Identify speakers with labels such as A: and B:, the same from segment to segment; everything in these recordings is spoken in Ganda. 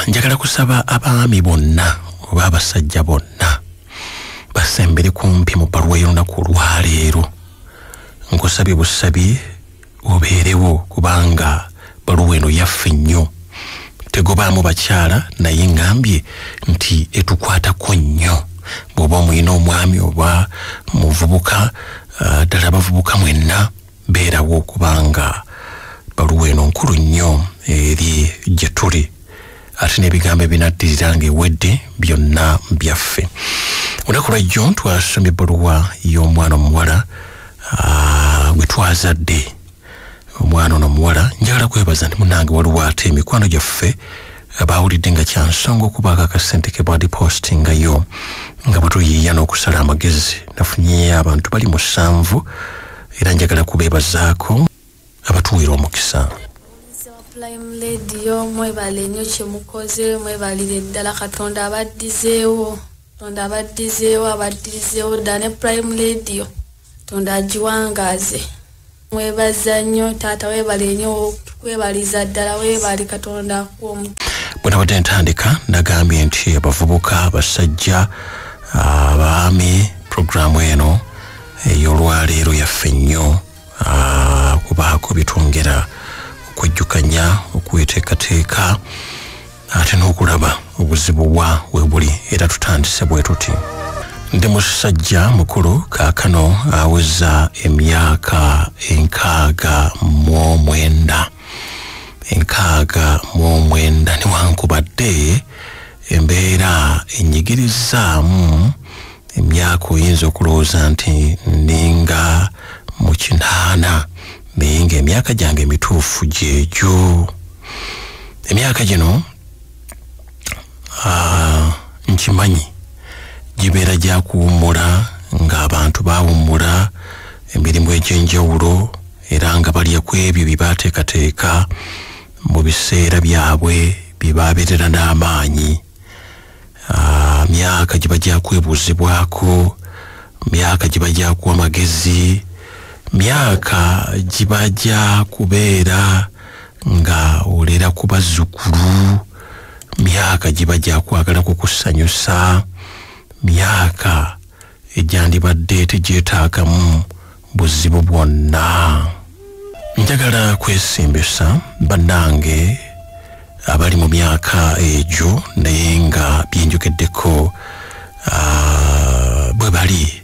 A: njagala kusaba abaami bonna oba abasajja bonna basembere kumpi mu bbaluwa y'olunaku olwaleero. Nkusabye busabi obeerewo kubanga bbaluwa eno yaffe nnyo. Tegobaamu bakyala naye ngambye nti etukwatako nnyo. Bw'oba omuyina omwami oba muvubuka, ddala abavubuka mwenna beerawo kubanga bbaluwa eno nkulu nnyo eri gye tuli. Ate n'ebigambo ebinaddirira ng'ewedde byonna byaffe. Olunaku lwajjo twasomye ebbaluwa y'omwana omuwala gwe twazadde. Omwana ono omuwala njagala kwebaza nti munnange waliwo ate emikwano gyaffe abawulidde nga kyansonga okubaako akasente ke badipostingayo nga bwe tuyiiya n'okusala amagezi. Nafunyeyo abantu bali 7 era njagala kubeebazaako abatuwera omukisa.
B: Prime Radio mwebale nnyo kye mukoze, mwebalire ddala Katonda abaddizeewo. Katonda abaddizeewo ddala ne Prime Radio. Katonda agiwangaaze. Mwebaza nnyo taata, weebale nnyo, twebaliza ddala, weebale Katonda akuomu.
A: Bwe nabadde ntandika nagambye nti abavubuka, abasajja, abaami, programu eno ey'olwaleero yaffe nnyo kubaako bitwongera okwejjukanya, okweteekateeka ate n'okulaba obuzibu bwa weebuli era tutandise bwe tuti. Ndi musajja mukulu kaakano aweza emyaka 69. 69 newankubadde embeera enyigirizzaamu emyaka oyinza okulowooza nti ninga mu 80 naye ng'emyaka gyange emituufu gyegyo. Emyaka gino nkimanyi gibeera gya kuwummula ng'abantu baawummula emirimu egy'enjawulo era nga balya ku ebyo bye baateekateeka mu biseera byabwe bye baabeerera n'amaanyi. Myaka giba gya kwebuuzibwako, myaka giba gya kuwa amagezi, myaka giba gya kubeera nga olera ku bazzukulu, myaka giba gya kwagala kukusanyusa, myaka egyandibadde tegyetaagamu buzibu bwonna. Njagala kwesimbisa bannange abali mu myaka egyo naye nga byenjogeddeko bwe bali,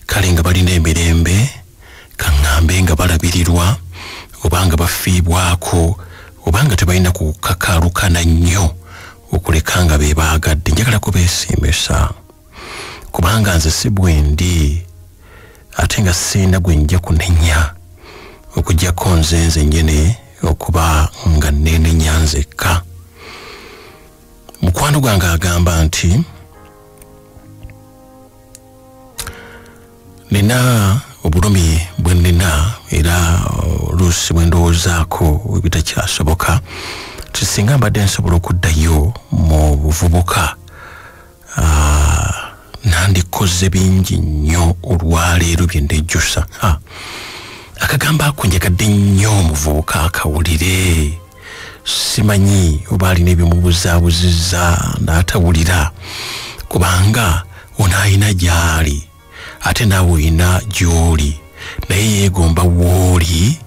A: kale nga balina emirembe, kaŋŋambe nga balabirirwa oba nga bafiibwako oba nga tebalina kukakaalukana nnyo okuleka nga beebaagadde. Njagala kubeesimbisa kubanga nze si bwendi ate nga sirina gwe njja kunenya okuggyako nze nnyini okuba nga neenenya nzekka. Mukwano gwange agamba nti nina obulumi bwe nina era oluusi bwe ndowoozaako ebitakyasoboka ti singa mbadde nsobola okuddayo mu buvubuka nandikoze bingi nnyo olwaleero bye ndejjusa. Akagamba ako njagadde nnyo omuvubuka akawulire. Simanyi oba alina ebyomubuzaabuzizza n'atawulira kubanga ono alina gy'ali ate naawe olina gy'oli naye yeegomba w'oli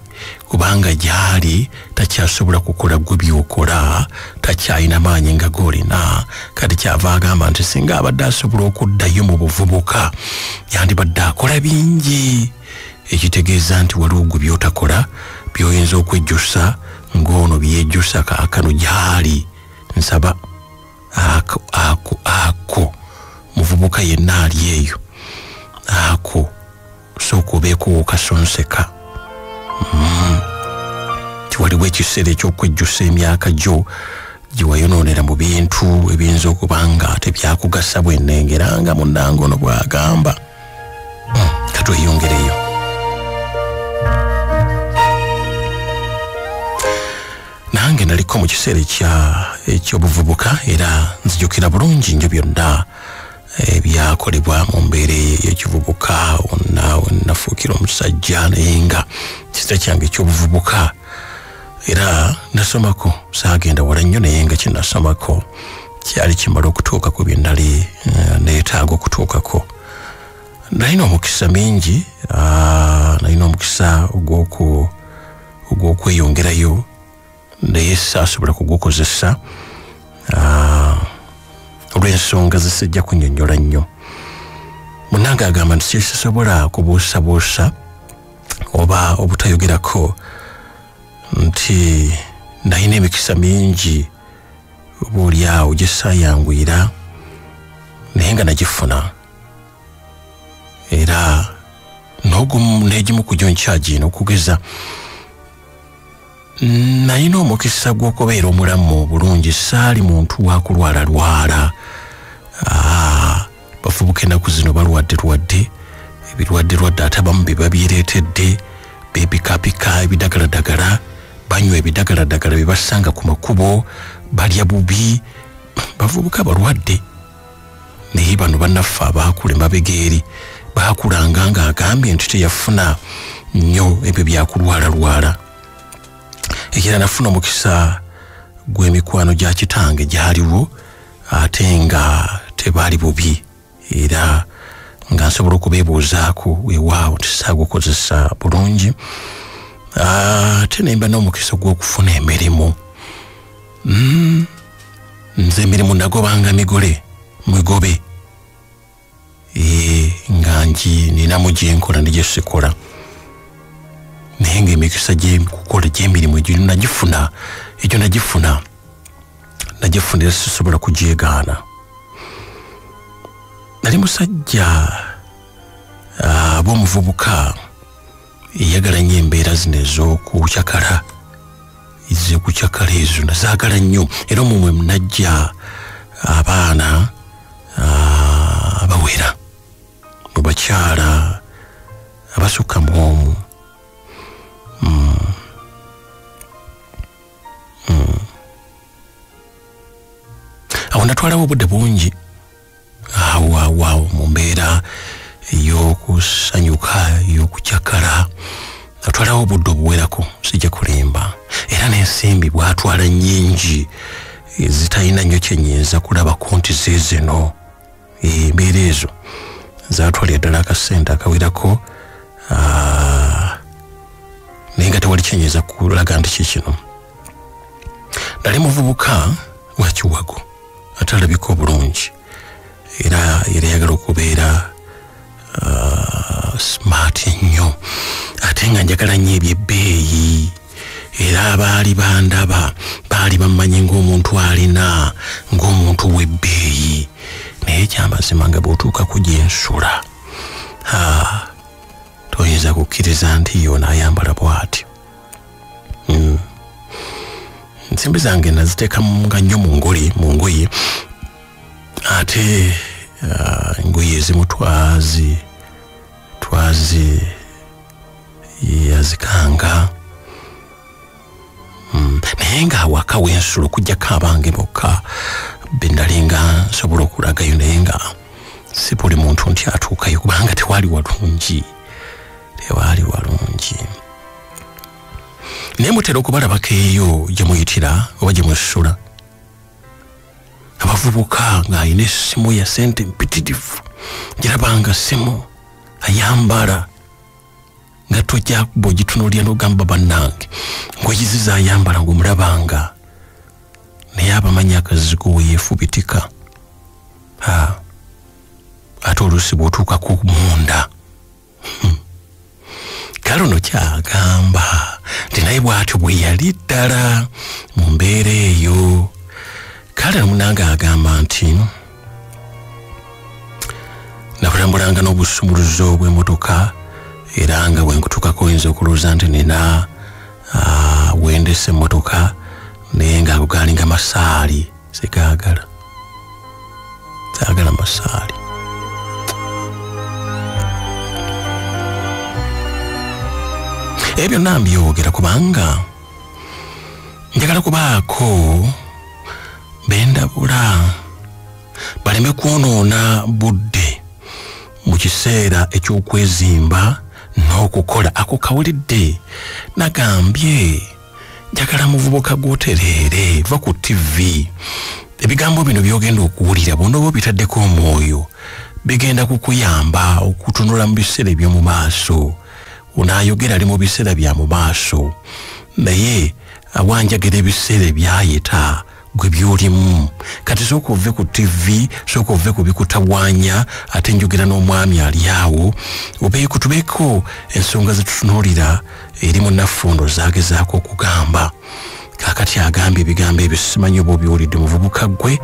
A: kubanga gy'ali takyasobola kukola gwe by'okola, takyalina maanyi nga g'olina. Kati kyava agamba nti singa abadde asobola okuddayo mu buvubuka yandibadde akola bingi, ekitegeeza nti waliwo gwe by'otakola by'oyinza okwejjusa ng'ono byejjusa kaakano gy'ali. Nsaba ako muvubuka yenna ali eyo ako sooka obeeko wokasonseka. Tiwaliwo ekiseera ekyokwejjusa emyaka gyo gye wayonoonera mu bintu ebiyinza okuba nga tebyakugasa bwennengera nga munnange ono bw'agamba. Katweyongereyo. Nange naliko mu kiseera eky'obuvubuka era nzijukira bulungi nnyo byonna ebyakolebwa mu mbeera y'ekivubuka. Wonna we nafuukira omusajja naye nga kiseera kyange eky'obuvubuka era nasomako saagenda wala nnyo naye nga kinasomako kyali kimala okutuuka ku bye nali neetaaga okutuukako. Nalina omukisa mingi, nalina omukisa ogw'okweyongerayo naye saasobola kugukozesa olw'ensonga zisijja kunnyonnyola nnyo. Munnange agamba nti sisobola kubuusabuusa oba obutayogerako nti nalina emikisa mingi obaolyawo gye saayanguyira naye nga nagifuna, era n'egimu ku gyo nkyagina okugeza. Nalina omukisa gw'okubeera omulamu bulungi, saali muntu wa kulwalalwala. Bafubuka ennaku zino balwadde ebirwadde ate abamu bye babyereetedde, beebikapika ebidagaladagala, banywa ebidagaladagala bye basanga ku makubo, balya bubi, bavubuka balwadde. Naye bano bannaffe abaakula emabega eri baakulanga ng'agambye nti teyafuna nnyo ebyo byakulwalalwala. Era nafuna omukisa gw'emikwano gya kitange gyaliwo ate nga tebaali bubi, era nga nsobola okubeebuuzaako weewaawo tisaagukozesa bulungi. Ate nemba n'omukisa gw'okufuna emirimu. Nze emirimu nagobanga migobe nga ninamu gyenkola ne gye sikola, naye ng'emikisa gyekukola gy'emirimu egyo nagifuna era sisobola kugyegaana. Nali musajja ab'omuvubuka eyagala nnyo embeera zino ez'okukyakala ezo nazaagala nnyo, era omumwe munajja abaana abawera mu bakyala abasukka mu omu. Awo natwalawo obudde bungi awo mu mbeera ey'okusanyuka ey'okukyakala, natwalawo obudde obuwerako, sijja kulimba, era n'ensimbi bwatwala nnyingi zitalina nnyo kyenyinza kulabako nti zeezino. Embeera ezo zaatwalira ddala akasente akawerako, naye nga tewali kyenyinza kulaga nti kikino. Nali muvubuka wa kiwago atalabika obulungi, era yagala okubeera smart ennyo, ate nga njagala nnyo ebyebbeeyi, era abaali bandaba baali bamanyi ng'omuntu alina ng'omuntu w'ebbeeyi, naye kyamazima nga bw'otuuka gyensula toyinza kukkiriza nti yo naayambala bw'atyo. Ensimbi zange naziteeka nga nnyo mu ngoye, ate engoye ezimu twazi yazikanga, naye ng'awaka w'ensula okuggyako abange bokka be nali nga nsobola okulagayo, naye nga si buli muntu nti atuukayo kubanga tewaali walungi. Naye mutera okubalabako eyo gye muyitira oba gye musula, abavubuka ng'alina essimu ya sente mpitirivu, girabanga ssimu ayambala nga tojja bw'ogitunuulira n'ogamba bannange ngoyizi z'ayambala ng'omulabanga, naye abamanyi akazigo we yeefubitika. Ate oluusi bw'otuukako munda kale ono kyagamba nti naye bw'atyo bwe yali ddala mu mbeera eyo. Kale munange agamba nti nakulambulanga n'obusumuluzo bw'emmotoka, era nga bwenkutuukako oyinza okulowooza nti nina wendesa emmotoka, naye ng'ago gaalinga masaali. Sigaagala masaali. Ebyo nambyogera kubanga njagala kubaako bendabula baleme kwonoona budde mu kiseera eky'okwezimba n'okukola. Ako kawulidde nagambye njagala muvubuka gwoterere va ku TV ebigambo bino byogenda okuwulira bonobo bitaddeko omwoyo bigenda kukuyamba okutunula mu biseera eby'omu maaso unaayogera ali mu biseera bya mu maaso naye awanjagala ebiseera ebyayita gwe byolimu kati sooka ove ku TV sooka ove ku bikutabwanya ate njogera n'omwami ali awo obeeko tubeeko ensonga zetutunuulira eri munnaffundo zaagezaako okugamba kakati agambye ebigambo ebyo simanyi oba obyolidde muvubuka gwe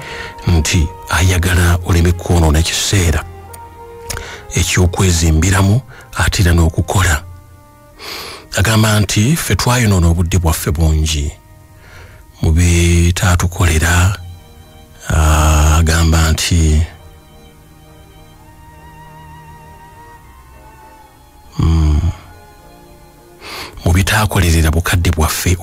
A: nti ayagala oleme kwonoona kiseera ekyokwezimbiramu ate era n'okukola agamba nti ffe twayonoona obudde bwaffe bungi mu bitaatukolera agamba nti mu bitaakolerera bukadde bwaffe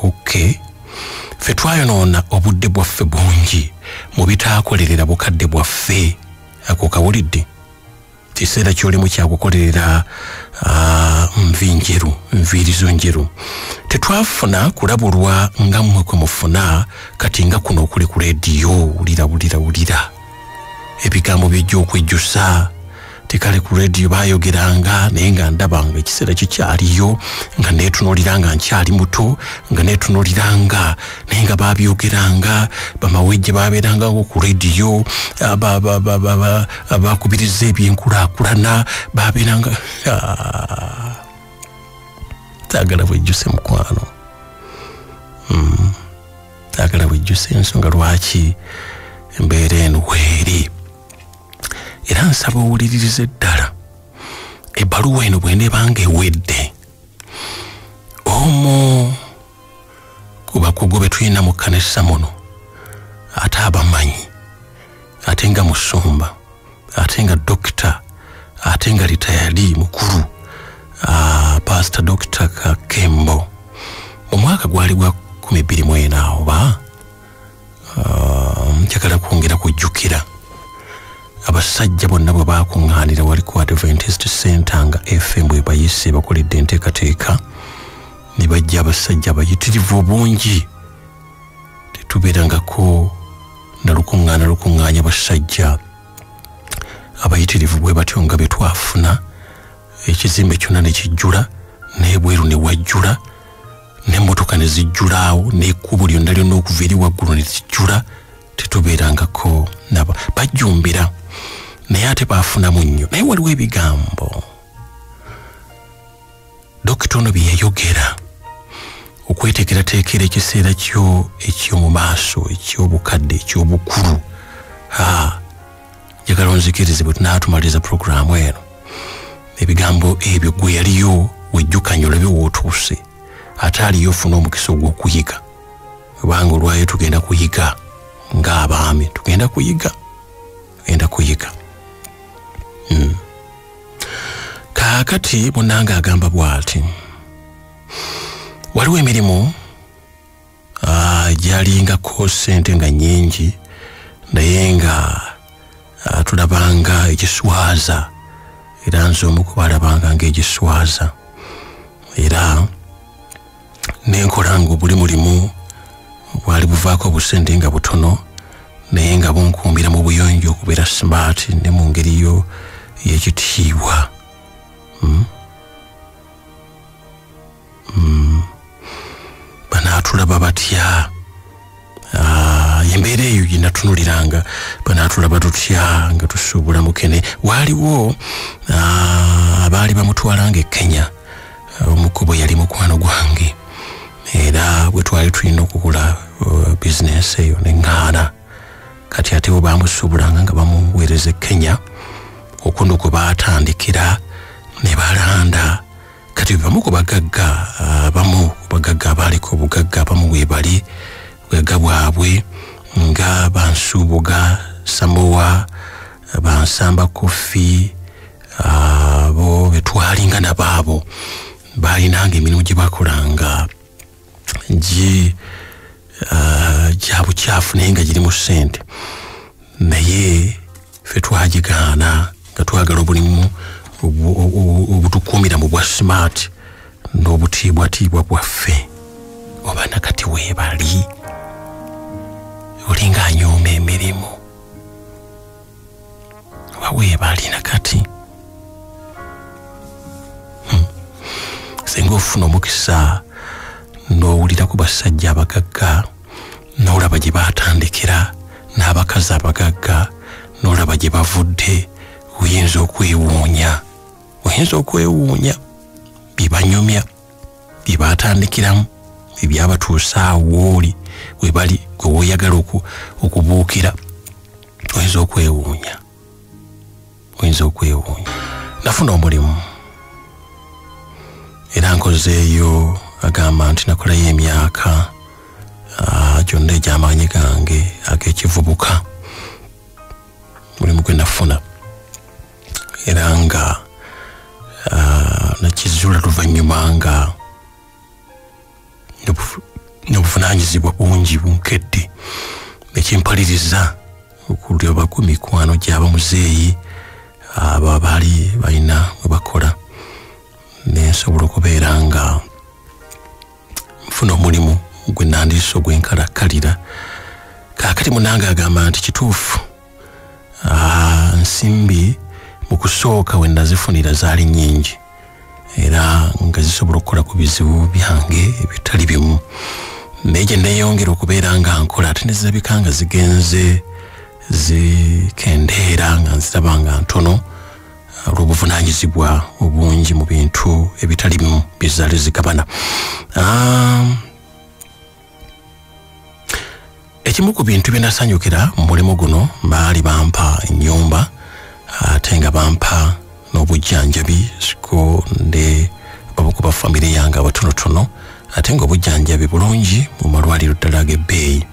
A: ffe twayonoona obudde bwaffe bungi mu bitaakolerera bukadde bwaffe ako kawulidde kiseera kyolimu kyakukolerera nviirizo njeru tetwafuna kulabulwa nga mmwe kwe mufuna kati nga kuno okuli ku leediyo wulira ebigambo by'ejja okwejjusa tekale ku leediyo baayogeranga naye nga ndabanga ekiseera kikyaliyo nga neetunuulira nga nkyali muto nga neetunuuliranga naye nga baabyogeranga bamawejje baabeeranga ngo ku leediyo baakubiriza ebyenkulaakulana baabeeranga taagala bwejjuse mukwano taagala bwejjuse ensonga lwaki embeera eno weeri era nsaba owuliririze ddala ebbaluwa eno bw'eneebanga ewedde omu ku bakugu be tulina mu kkanisa muno ate abamanyi ate nga musumba ate nga dokita ate nga litayali mukulu Pastor Dr. Kakembo mu mwaka gwali gwa 2024 oba njagala kwongera kujjukira abasajja bonna bwe baakuŋŋaanira wali ku Adventist Center nga FM bwe bayise bakoledde enteekateeka ne bajja abasajja abayitirivu obungi tetubeerangako nalukuŋŋaanya basajja abayitirivu bwe batyo nga be twafuna ekizimbe kyonna ne kijjula n'ebweru ne wajjula n'emmotoka ne zijjulaawo n'ekkubo lyonna lyonna okuva eri waggulu ne zijjula tetubeerangako nabo bajjumbira naye ate baafunamu nnyo naye waliwo ebigambo dokita ono bye yayogera okweteekerateekera ekiseera kyo eky'omu maaso eky'obukadde eky'obukulu njagala onzikirize bwe tunaatumaliriza puroguraamu eno ebigambo ebyo gwe yaliyo wejjukanye olabe wootuuse ate aliyo ofuna omukisa ogw'okuyiga kubanga olwayo tugenda kuyiga ng'abaami tugenda kuyiga kaakati munnange agamba bw'ati waliwo emirimu gyalingako ssente nga nnyingi naye nga tulabanga egiswaza era nze omu kubalabanga ng'egiswaza era nenkola nga buli mulimu bwali buvaako obusente nga butono naye nga bunkuumira mu buyonjo okubeera smart ne mu ngeri yo y'ekitiibwa banaatulaba batya embeera eyo gye natunuliranga banaatulaba tutya nga tusuubula mukene waaliwo abaali bamutwalanga e Kenya omukubo yali mukwano gwange era bwe twali tulina okugula bizinesi eyo neŋŋaana kati ate bo bamusuubulanga nga bamuweereza e Kenya okuno kwe baatandikira ne balanda kati bamu ku bagagga abaaliko obugagga abamu weebali bugagga bwabwe nga Bansuubuga Samoa Bansamba Kofi abo betwalinga nabaabo baalinanga emirimu gye bakolanga gya bukyafu naye nga girimu ssente naye ffe twagigaana nga twagala obulimu obutukuumira mu bwa smart n'obutiibwatiibwa bwaffe oba nakati weebali olinga anyooma emirimu oba weebali nakati senga ofuna omukisa n'owulira ku basajja abagagga n'olaba gye baatandikira n'abakazi abagagga n'olaba gye bavudde oyinza okwewuunya bye banyumya bye baatandikiramu ebyabatuusa awo oli we bali gwe woyagala okubuukira oyinza okwewuunya nafuna omulimu era nkozeeyo agamba nti nakolayo emyaka gyonna egy'amaanyi gange ag'ekivubuka mulimu gwe nafuna era nga nakizula luvannyuma nga n'obuvunaanyizibwa bungi bunkedde ekimpaliriza okulyoba ku mikwano gy'aba muzeeyi aba baali balina we bakola nensobola okubeera nga nfuna omulimu gwe nandiisa ogwenkalakkalira kaakati munange agamba nti kituufu nsimbi mu kusooka we nazifunira zaali nnyingi era nga zisobola okukola ku bizibu byange ebitali bimu naye gye neeyongera okubeera nga nkola ate nezirabika nga zigenze zikendeera nga nziraba nga ntono olw'obuvunaanyizibwa obungi mu bintu ebitali bimu bizaali zigabana. Ekimu ku bintu bye nasanyukira mu mulimu guno baali bampa ennyumba ate nga bampa n'obujjanjabi siko nde babukuba famire yange abatonotono ate nga obujjanjabi bulungi mu malwaliro ddala ag'ebbeeyi.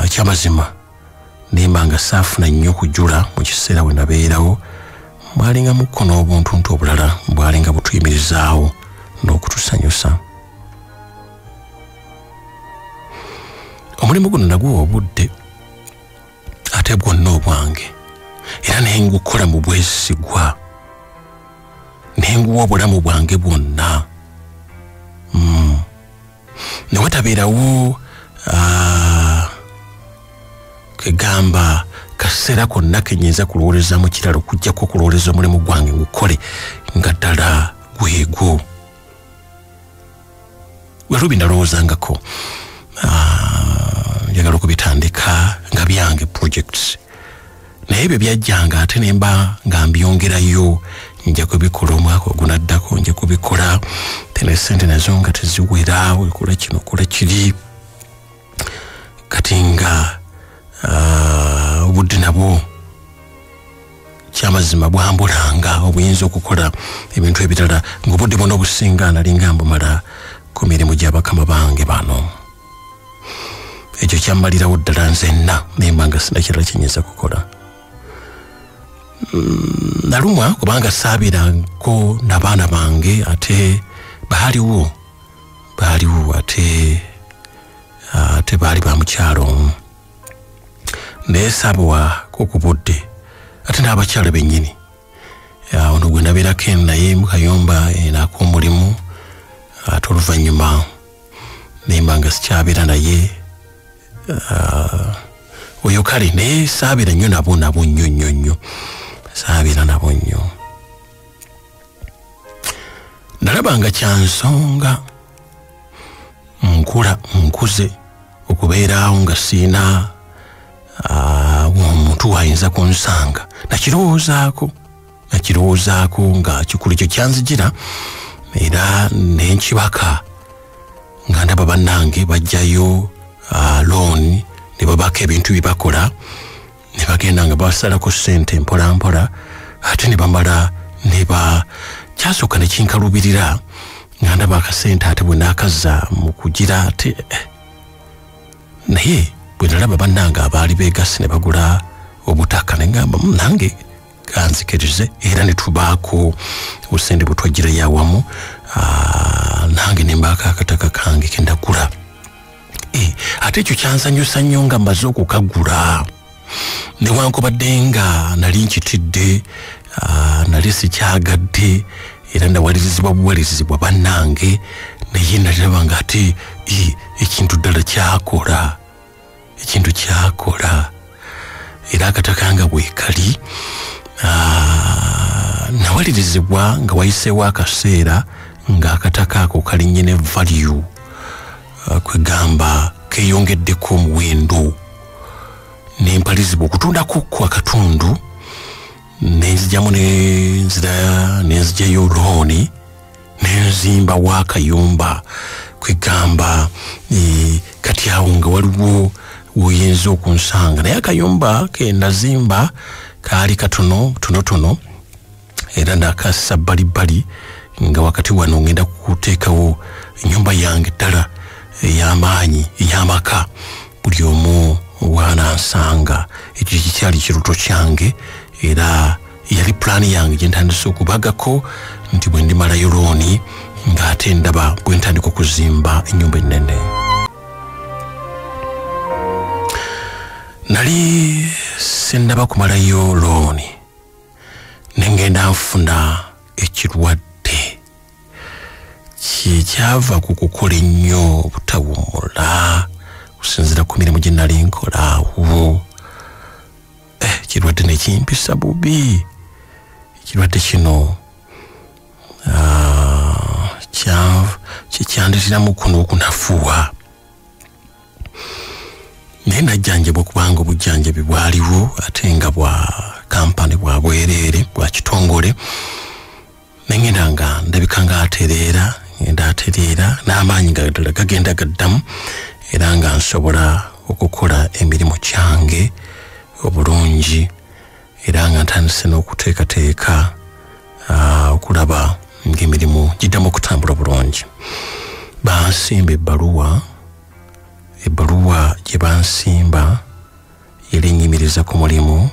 A: Ekyamazima nimba nga saafuna nnyo kujula mu kiseera we nabeerawo bwalinga mukko n'obuntuntu obulala bwalinga butuyimirizaawo n'okutusanyusa. Omulimu guno nagwo obudde ate bwonna obwange era naye ngukola mu bwesigwa naye nguwa obulamu bwange bwonna ne watabeerawo kegamba kaseera konna kenyinza kulowooleza mu kiralo kujjako okulowooleza omulimu gwange ngukole nga ddala gwegwo werubi ndalowoozangako njagala okubitandika nga byange projects naye ebyo byajjanga ate nemba nga mbyongerayo nja kubikola omwaka ogunaddako nja kubikola tene sente nazo nga teziwera wekola kino kola kiri kati nga obudde nabwo kyamazima bwambulanga obuyinza okukola ebintu ebirala ng'obudde bwonna obusinga nalinga mbumala ku mirimu gy'abakama bange bano. Ekyo kyammalirawo ddala nzenna nemba nga sina kirala kyenyinza kukola. Nalumwa kubanga saabirako n'abaana bange ate baaliwo ate baali ba mukyalo omu naye saabawako ku budde ate n'abakyala bennyini ono gwe nabeerako naye mu kayumba n'ak'omulimu ate oluvannyuma nemba nga sikyabeera naye oyo kale naye saabira nnyo nabo nnyo saabira nabo nnyo. Nalabanga kyansonga nkuze okubeeraawo nga siina omuntu wayinza kunsanga nakirowoozaako nga kikulu kyo kyanzijira era nenkibaka nga ndaba bannange bajjayo looni ne babaka ebintu bye bakola ne bagenda nga basalako ssente mpolampola ate ne bamala kyasooka ne kinkalubirira nga ndaba akasente ate bwe naakaza mu kugira ate naye bwe nalaba bannange abaali beegasi ne bagula obutaka ne ngamba nange kanzikirize era ne tubaako obusente bwe twagirayo awamu nange ne mbaako akataka kange ke ndagula. Ate ekyo kyansanyusa nnyo nga mmaze okukagula newankubadde nga nali nkitidde nali sikyagadde era nawalirizibwa buwalirizibwa bannange naye naliraba nga ate ekintu ddala kyakola era akataka nga bwe kali nawalirizibwa nga wayiseewo akaseera nga akataka ako kalinnye ne value kwegamba keeyongeddeko omuwendo nempalizibwa okutundako ku akatundu nenzijjamu nenzijjayo looni nenzimba waakayumba kwegamba kati awo nga waliwo woyinza okunsanga naye akayumba kendazimba kaali katono era nakassa bbalibbali nga wakati wano ngenda kuteekawo ennyumba yange ddala ey'amaanyi ey'amaka buli omu waanansanga ekyo kikyali kiruto kyange era yali pulaani yange gye ntandise okubagako nti bwe ndimalayo looni ng'ate ndaba bwe ntandika okuzimba ennyumba ennene. Nali sindaba kumalayo looni nengenda nfuna ekirwadde kyava ku kukola ennyo obutawummula okusinziira ku mirimu gye nali nkolaawo. Ekirwadde ne kimpisa bubi. Ekirwadde kino kyandeteramu kuno okunafuwa naye najjanjabwa kubanga obujjanjabi bwaliwo ate nga bwa kampani bwa bwereere bwa kitongole nengenda nga ndabika nga atereera n'amaanyi gagenda gaddamu era nga nsobola okukola emirimu kyange obulungi era nga ntandise n'okuteekateeka okulaba ng'emirimu giddamu okutambula bulungi. Bansimba ebbaluwa gye bansimba yali ennyimiriza ku mulimu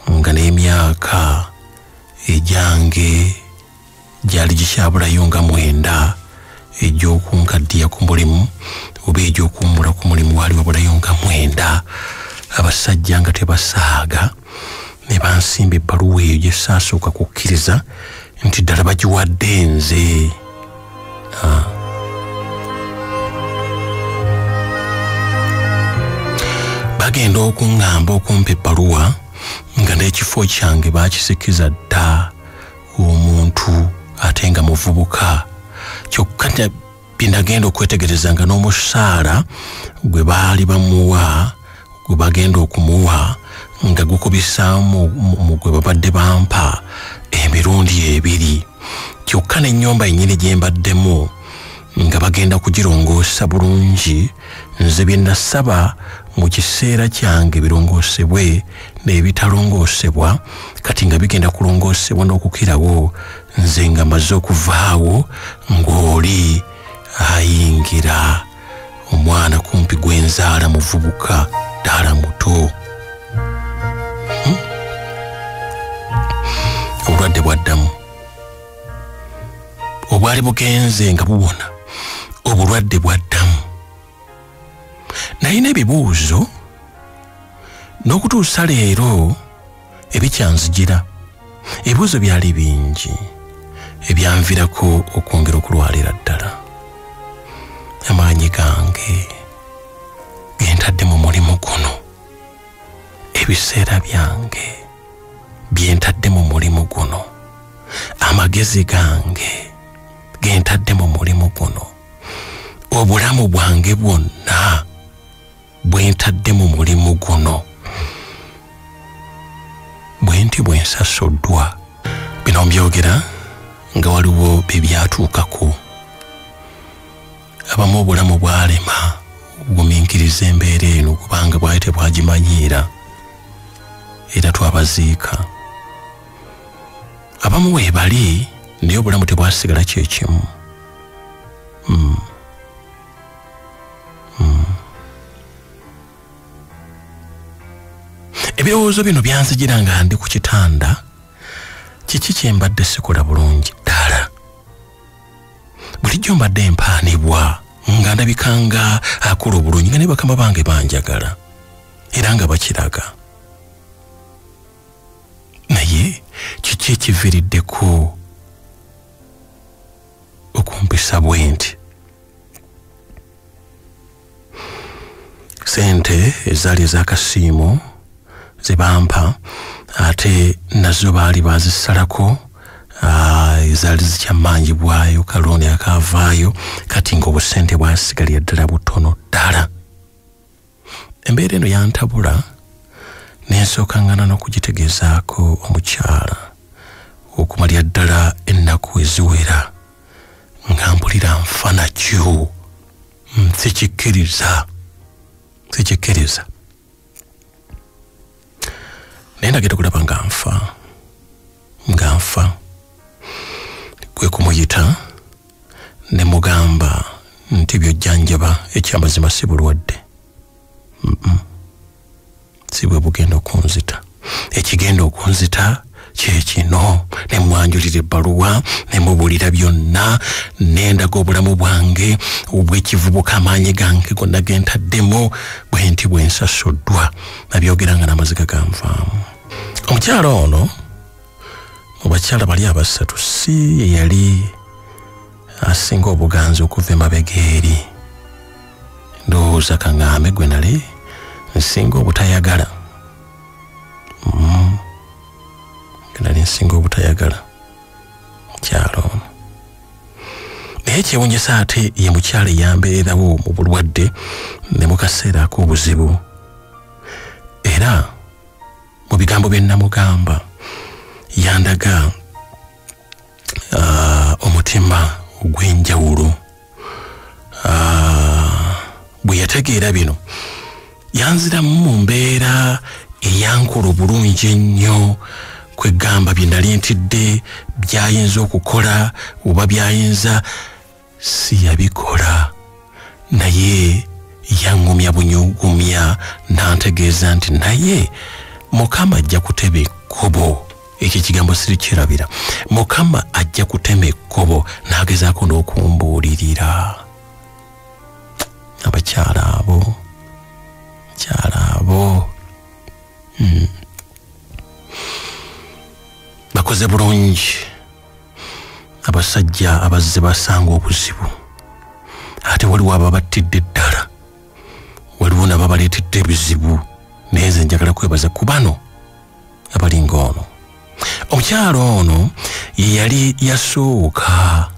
A: nga n'emyaka egyange gyali gikyabulayo nga 9 egy'okunkaddiya ku mulimu oba egy'okuwummula ku mulimu waali wabulayo nga 9. Abasajja nga tebasaaga ne bansimba ebbaluwa eyo gye saasooka kukkiriza nti ddala bagiwadde nze. Bagenda okuŋŋamba okumpa ebbaluwa nga n'ekifo kyange baakisikiza dda omuntu ate nga muvubuka kyokka bye nagenda okwetegereza nga n'omusaala gwe baali bamuwa gwe bagenda okumuwa nga gukubisaamu mu gwe babadde bampa emirundi 2 kyokka n'ennyumba yennyini gye mbaddemu nga bagenda kugirongoosa bulungi nze bye nasaba mu kiseera kyange birongoosebwe n'ebitalongoosebwa kati nga bigenda kulongoosebwa n'okukirawo nze nga maze okuvaawo ng'oli ayingira omwana kumpi gwenzaala muvubuka ddala muto. Obulwadde bwaddamu obwali bugenze nga buwona obulwadde bwaddamu. Nalina ebibuuzo n'okutuusa leero ebikyanzijira. Ebibuuzo byali bingi ebyanvirako okwongera okulwalira ddala. Amaanyi gange gentadde mu mulimu guno, ebiseera byange byentadde mu mulimu guno, amagezi gange gentadde mu mulimu guno, obulamu bwange bwonna bwentadde mu mulimu guno. Bwenti bwensasoddwa. Bino mbyogera nga waliwo bye byatuukako. Abamu obulamu bwalema gumiikiriza embeera eno kubanga bwali tebwagimanyiira era twabaziika. Abamu weebali naye obulamu tebwasigala kyekimu. Ebirowoozo bino byanzijira nga ndi ku kitanda. Kiki kye mbadde sikola bulungi ddala? Bulijjo mbadde empaanibwa nga ndabika nga akola obulungi nga ne bakama bange banjagala era nga bakiraga. Naye kiki ekiviiriddeko okumpisa yayisa bwenti. Sente ezaali ez'akasiimo ze bampa ate nazo baali bazisalako ezaali zikyammanjibwayo kalonda akaavaayo kati ng'obusente bwasigalira ddala butono ddala. Embeera eno yantabula n'ensookaŋŋana n'okugitegeezaako omukyala okumalya ddala ennaku eziwera nga mpulira nfa nakyo. Sikikkiriza naye ndagenda okulaba nga nfa kwe kumuyita ne mugamba nti by'ojjanjaba ekyamazima si bulwadde. Si bwe bugenda okunzita. Ekigenda okunzita kye kino. Ne mwanjulira ebbaluwa ne mubuulira byonna nendaga obulamu bwange obw'ekivubuka amaanyi gange gonna gentaddemu bwe nti bwe nsasuddwa. Nabyogera nga n'amaziga ganvaamu. Omukyala ono mu bakyala bali abasatu si ye yali asinga obuganzi okuva emabega eri. Ndowooza kaŋŋambe gwe nali nsinga obutayagala. Nali nsinga obutayagala mukyala ono. Naye ekyewuunyisa ate ye mukyala eyambeererawo mu bulwadde ne mu kaseera ak'obuzibu. Era mu bigambo bye namugamba yandaga omutima ogw'enjawulo. Bwe yategeera bino yanziramu mu mbeera eyankola obulungi ennyo. Kwegamba bye nali ntidde by'ayinza okukola oba by'ayinza si yabikola, naye yaŋŋumya bunyugumya n'antegeeza nti naye Mukama ajja kutema ekkobo. Ekyo ekigambo sirikirabira. Mukama ajja kutema ekkobo. N'agezaako n'okumbuulirira. Abakyala abo bakoze bulungi. Abasajja abazze basanga obuzibu ate waliwo ababattidde ddala, waliwo n'ababaleetedde ebizibu. Naye nze njagala kwebaza ku bano abalinga ono. Omukyala ono ye yali yasooka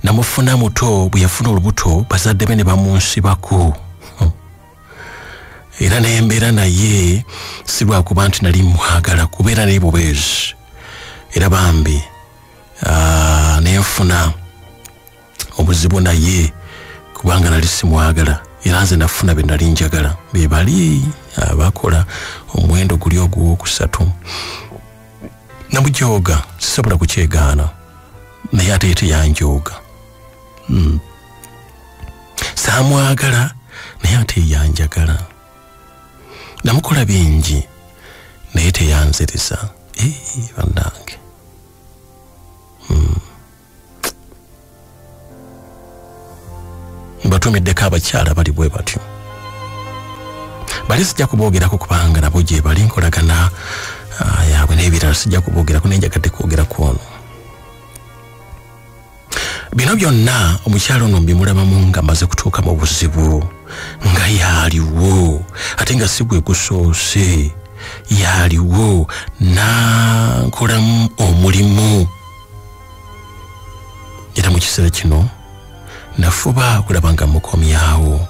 A: namufuna muto. Bwe yafuna olubuto bazadde be ne bamunsibako. Era n'embeera naye si lwakuba nti nali mwagala, kubeera naye bubeezi. Era bambi nenfuna obuzibu naye kubanga nali simwagala. Era nze nafuna be nali njagala. Be bali abakola omuwendo guli ogw'okusatu. Namujooga sisobola kukyegaana, naye ate teyanjooga. Saamwagala naye ate yanjagala. Namukola bingi naye teyanziriza. Bannange mbatumiddeko abakyala bali bwe batyo. Bali sijja kuboogerako kubanga nabo gye bali nkolagana yaabwe n'ebirala sijja kuboogerako, naye njagadde kwogeraku ono. Bino byonna omukyala ono mbimulabamu nga amaze kutuuka mu buzibu, nga yaaliwo ate nga si gwe gusoose. Yaaliwo n'ankolamu omulimu. Era mu kiseera kino nafuba okulaba nga mukomyawo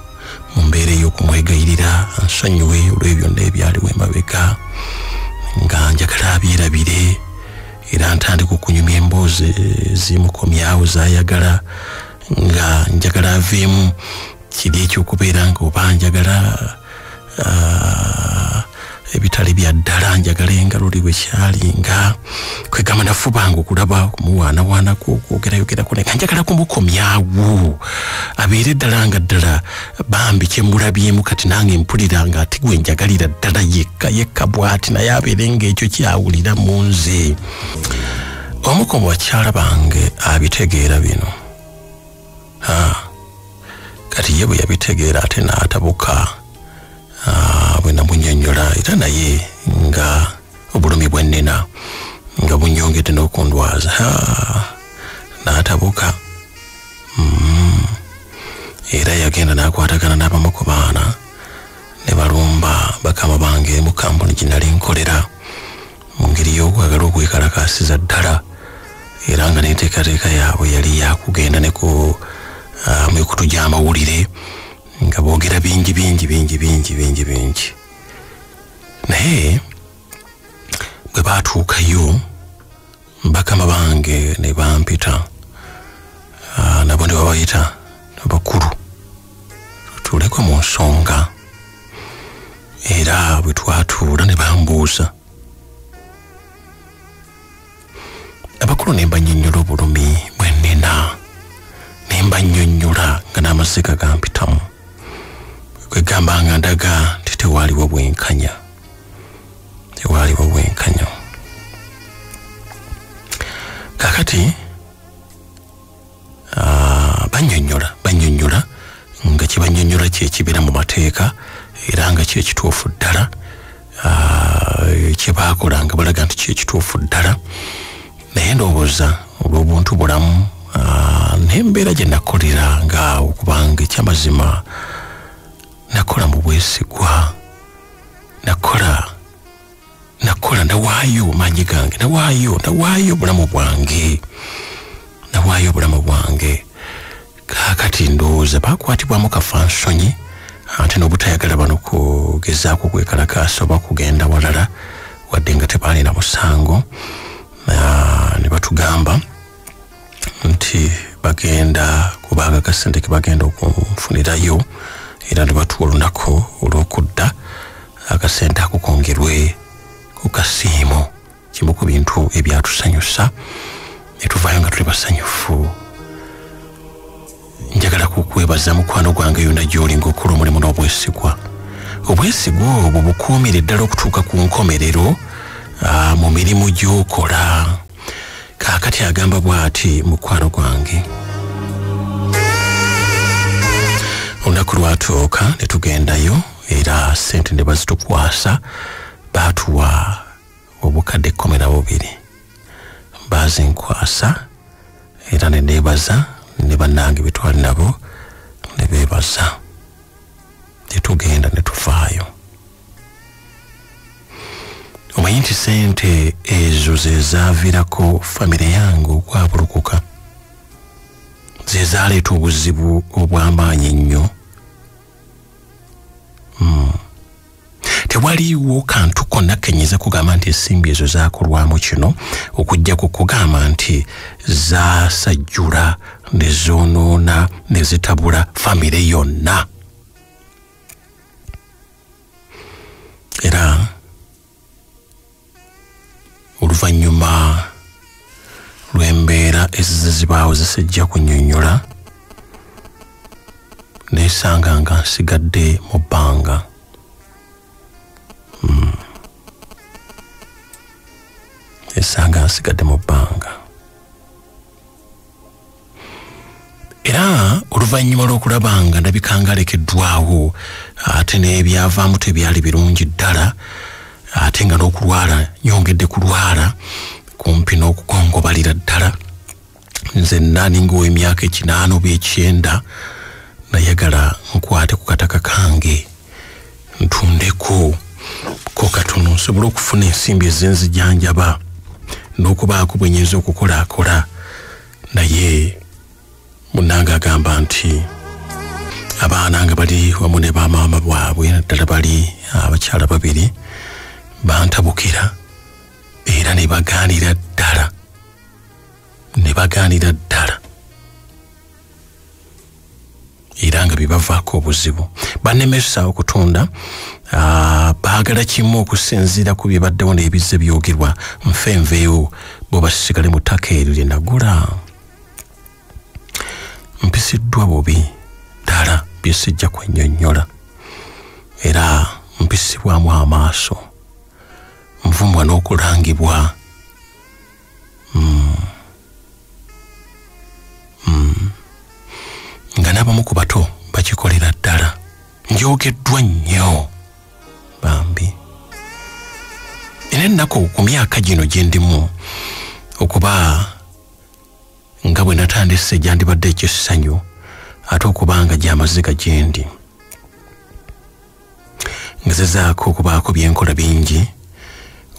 A: mu mbeera ey'okumwegayirira ansonyiwe olw'ebyo byonna ebyaliwo emabega, nga njagala abyerabire era ntandika okunyumya emboozi ezimukomyawo z'ayagala, nga njagala aveemu kiri ekyokubeera nga oba njagala ebitali bya ddala, njagala engalo li bwe kyalinga. Kwegamba nafubanga okulaba okumuwaanawaanako okwogerako, naye njagala kumukomyawo abeere ddala nga ddala bambi kyemulabyemu kati nange mpulira nga ati gwe njagalira ddala yekka bw'ati, naye abeere ng'ekyo kyawulira mu nze. Omu ku bakyala bange abitegeera bino. Kati ye bwe yabitegeera ate n'atabuka bwe namunnyonnyola, era naye nga obulumi bwennina nga bunyongedde n'okundwaza n'atabuka. yagenda n'akwatagana n'abamu ku baana ne balumba bakama bange mu kampuni gye nali nkolera mu ngeri y'okwagala okwekalakaasiza ddala era nga n'enteekateeka yaabwe yali yakugenda ne ku mikutu gy'amawulire nga boogera bingi naye bwe baatuukayo bakama bange ne bampita nabo ne babayita abakulu tutuuleko mu nsonga era bwe twatuula ne bambuuza abakulu ne mbannyonnyola obulumi bwe nnina ne mbannyonnyola nga n'amaseka gampitamu kwegamba nga ndaga nti tewaaliwo bwenkanya kakati bannyonnyola nga kye bannyonnyola kyekibira mu mateeka era nga kyekituufu ddala kye baakola nga balaga nti kyekituufu ddala naye ndowooza olw'obuntu bulamu n'embeera gye nakolera nga okubanga ekyamazima nakola mu bwesigwa nakola nawaayo maanyi gange nawaayo obulamu bwange kakati ndowooza baakwatibwamu kafansonyi ate n'obutayagala bano kugezaako kwekalakaasa oba kugenda walala wadde nga tebaalina musango ne batugamba nti bagenda kubanga akasente ke bagenda okunfunirayo era ne batuwa olunaku olw'okudda akasente ako kongerwe ku kasiimo kimu ku bintu ebyatusanyusa ne tuvaayo nga tuli basanyufu. Njagala kukwebaza mukwano gwange yonna gy'oli ng'okola omulimu n'obwesigwa obwo bukuumire ddala okutuuka ku nkomerero mu mirimu gy'okola. Kaakati agamba bw'ati mukwano gwange. Olunaku lwatuuka ne tugendayo era ssente ne bazitukwasa baatuwa obukadde 12 bazinkwasa era ne neebaza ne bannange betwali nabo ne beebaza ne tugenda ne tuvaayo. Omanyi nti ssente ezo ze zaaviirako famire yange okwabulukuka, ze zaaleeta obuzibu obw'amaanyi ennyo. Tewaliiwo kantu konna kenyeza kugamba nti ensimbi ezo zaakolwamu kino okujja ku kugamba nti zaasajjula ne zoonoona ne zitabula famire yonna. Era oluvannyuma lw'embeera ezizibaawo zisajja kunnyonnyola neesanga nga nsigadde mu bbanga. Era oluvannyuma lw'okulaba nga ndabika nga alekeddwawo ate n'ebyavaamu tebyali birungi ddala ate nga n'okulwala nyongedde kulwala kumpi n'okukongobalira ddala. Nze naaninga ow'emyaka 8 oba 9 nayagala nkwate ku kataka kange ntundeko ko katono nsobole okufuna ensimbi ezenzijanjaba n'okubaako bwe nnyinza okukolaakola. Naye munnange agamba nti abaana nga bali wamu ne bamaama bwabwe naddala bali abakyala 2 bantabukira era ne bagaanira ddala era nga bibavaako obuzibu. Bannemesa okutunda baagala kimu okusinziira ku byebaddewo n'ebizze byogerwa nfenveewo bo basigale mu ttaka eryo lye nagula. Mpisiddwa bubi ddala bye sijja kwennyonnyola era mpisibwamu amaaso nvumwa n'okulangibwa. Nga n'abamu ku bato bakikolera ddala. Njogeddwa nnyo bambi. Era ennaku ku myaka gino gye ndimu okuba nga bwe natandise gyandibadde ekyesanyu ate okubanga gy'amaziga gyendi ngezezaako okubaako byenkola bingi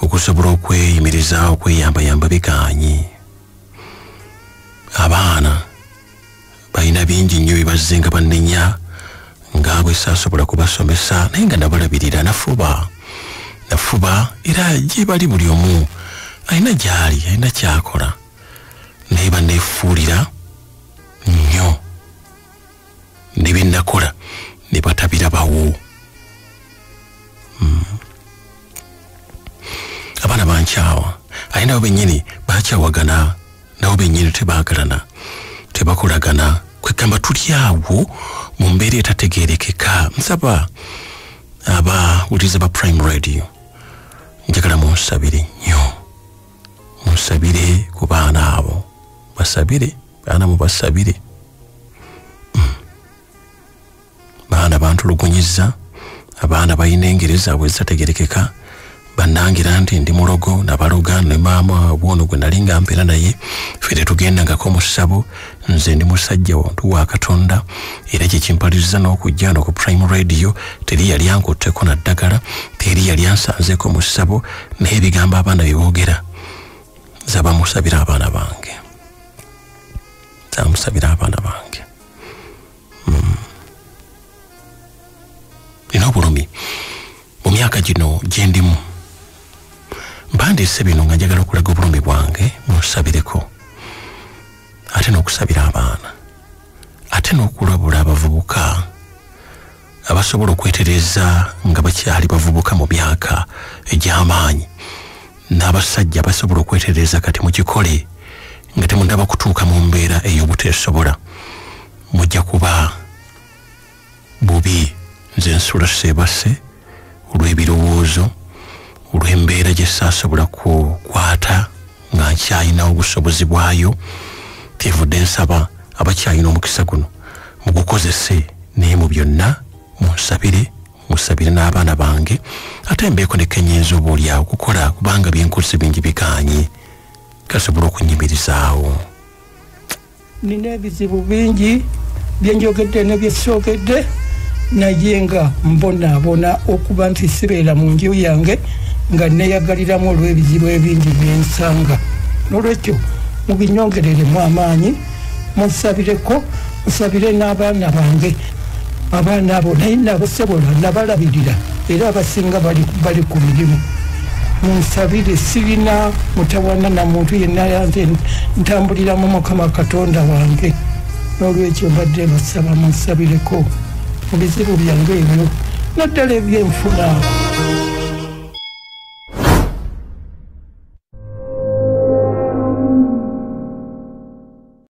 A: okusobola okweyimiriza okweyambayamba bigaanyi. Abaana balina bingi nnyo bibazze nga bannenya ngaabwe saasobola kubasomesa naye nga nabalabirira nafuba era gye bali buli omu alina gy'ali alina kyakola naye banneefuulira nnyo ne bye nakola ne batabirabawo. Abaana bankyawa ate nabo bennyini bakyawagana nabo bennyini tebaagalana tebakolagana kwegamba tuli awo mu mbeera etategeerekeka. Nsaba abawuliriza ba Prime Radio njagala munsabire nnyo munsabire ku baana abo basabire baana mubasabire. Baana bantulugunyizza abaana balina engeri zaabwe ezitategeerekeka bannangira nti ndi mulogo nabaloga ne maama bwono gwe nali nga mpeera naye ffe tetugendangako mu ssabo nze ndi musajja wantu wa Katonda era kye kimpaliriza n'okujja no ku Prime Radio teri yali ankutteko na ddagala teri yali ansanzeeko mu ssabo naye ebigambo abaana bye boogera zaba musabira abaana bange zamusabira abaana bange. Nina obulumi mu myaka gino gye ndimu mbandiise bino nga njagala okulaga obulumi bwange munsabireko ate n'okusabira abaana ate n'okulabula abavubuka abasobola okwetereza nga bakyali bavubuka mu myaka egy'amaanyi n'abasajja basobola okwetereza kati mukikole nga temundaba kutuuka mu mbeera ey'obuteesobola mujja kuba bubi. Nze nsula seebase olw'ebirowoozo olw'embeera gye saasobola kukwata nga nkyalina obusobozi bwayo. Kyevudde nsaba abakyalina omukisa guno mugukozese naye mu byonna musabire n'abaana bange ate mbeeko ne kennyinza obaolyawo okukola kubanga byenkozese bingi bigaanyi gasobola okunyimirizaawo.
C: Nina ebizibu bingi byenjogedde ne byesoogedde naye nga mbonaabona okuba nti sibeera mu nju yange nga neeyagaliramu olw'ebizibu ebingi byensanga. N'olwekyo mubinyongereremu amaanyi munsabireko musabire n'abaana bange. Abaana abo naye nabasobola nabalabirira era abasinga bali ku mirimu. Munsabire sirina mutawana na muntu yenna yanze ntambulira mu Mukama Katonda wange. N'olwekyo mbadde basaba munsabireko mu bizibu byange ebyo naddala ebyenfuna.